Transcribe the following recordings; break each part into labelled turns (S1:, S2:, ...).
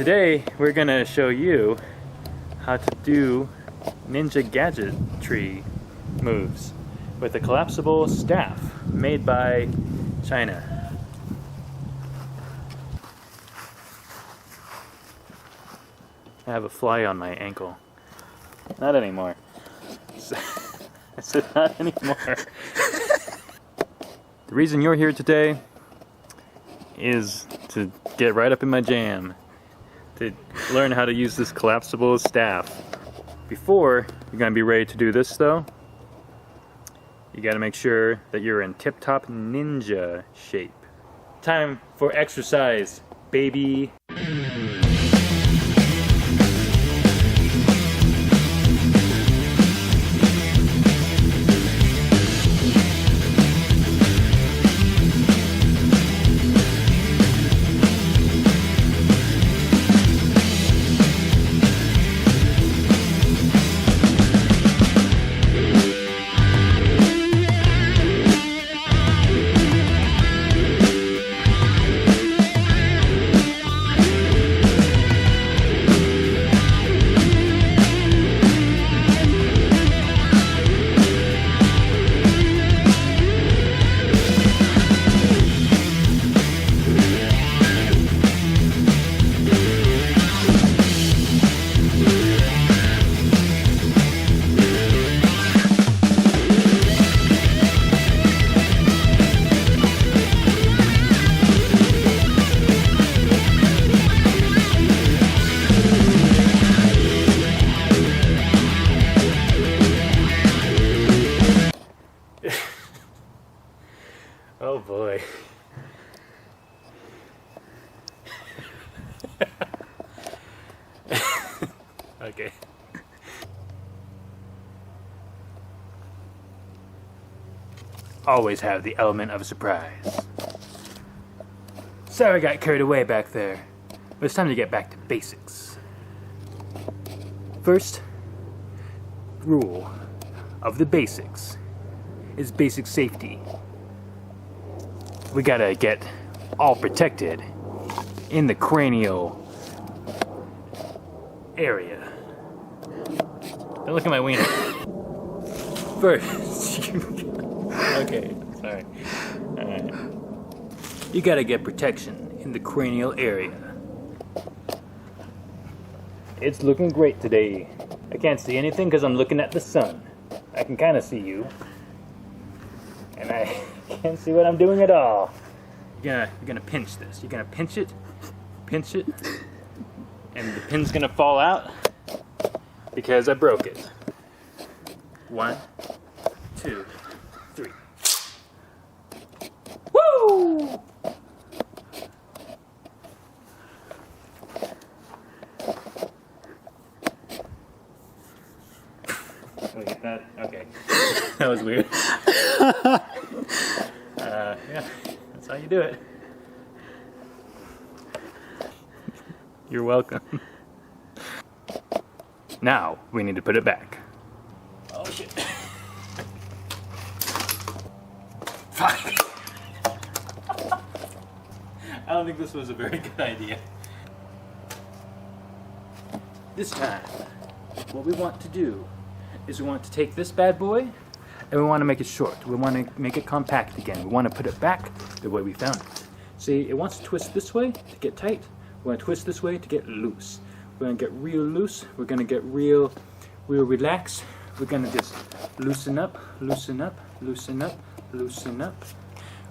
S1: Today we're gonna show you how to do ninja gadgetry moves with a collapsible staff made by China. I have a fly on my ankle. Not anymore. I said not anymore. The reason you're here today is to get right up in my jam, to learn how to use this collapsible staff. Before you're going to be ready to do this though, you got to make sure that you're in tip-top ninja shape. Time for exercise, baby. Oh boy. Okay. Always have the element of surprise. Sorry I got carried away back there, but it's time to get back to basics. First rule of the basics is basic safety. We gotta get all protected in the cranial area. Don't look at my wiener. First, okay, sorry. Alright. You gotta get protection in the cranial area. It's looking great today. I can't see anything because I'm looking at the sun. I can kind of see you. And I can't see what I'm doing at all. You're gonna pinch this. You're gonna pinch it, and the pin's gonna fall out because I broke it. 1, 2, 3. Woo! Wait, that okay. That was weird. Yeah, that's how you do it. You're welcome. Now, we need to put it back. Oh shit. Fuck. I don't think this was a very good idea. This time, what we want to do is we want to take this bad boy and we want to make it short. We want to make it compact again. We want to put it back the way we found it. See, it wants to twist this way to get tight. We want to twist this way to get loose. We're going to get real loose. We're going to get real relaxed. We're going to just loosen up, loosen up, loosen up, loosen up.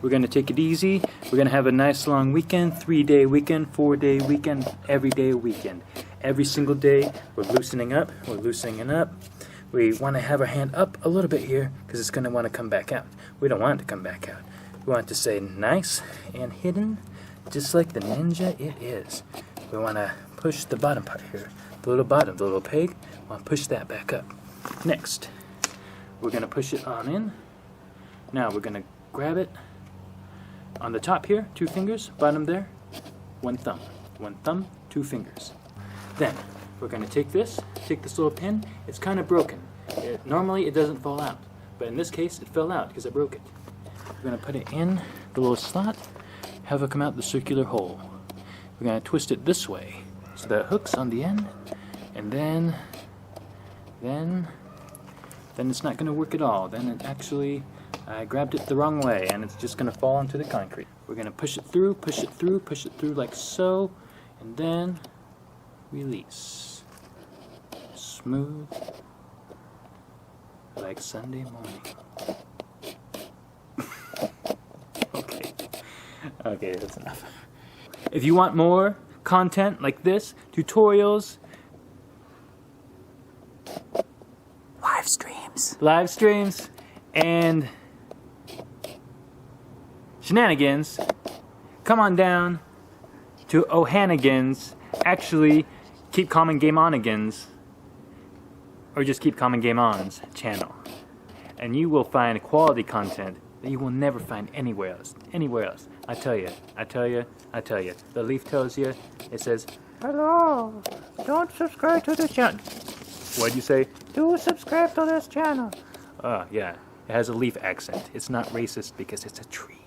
S1: We're going to take it easy. We're going to have a nice long weekend, 3-day weekend, 4-day weekend, every day weekend. Every single day we're loosening up, we're loosening up. We want to have our hand up a little bit here because it's going to want to come back out. We don't want it to come back out. We want it to stay nice and hidden, just like the ninja it is. We want to push the bottom part here. The little bottom, the little peg, we want to push that back up. Next, we're going to push it on in. Now we're going to grab it on the top here, 2 fingers, bottom there, 1 thumb. 1 thumb, 2 fingers. Then, we're going to take this little pin. It's kind of broken. Normally it doesn't fall out, but in this case it fell out because I broke it. We're going to put it in the little slot, have it come out the circular hole. We're going to twist it this way So the hook's on the end, and then it's not going to work at all. Then it actually, I grabbed it the wrong way, and it's just going to fall into the concrete. We're going to push it through like so, and then release. Smooth, like Sunday morning. Okay, that's enough. If you want more content like this, tutorials, live streams, and shenanigans, come on down to O'Hannigan's. Actually, Keep Calm and Game Onigans, or just Keep Calm and Game On's channel, and you will find quality content that you will never find anywhere else. I tell you. The leaf tells you, it says, hello, don't subscribe to this channel. What'd you say? Do subscribe to this channel. Oh, yeah, it has a leaf accent. It's not racist because it's a tree.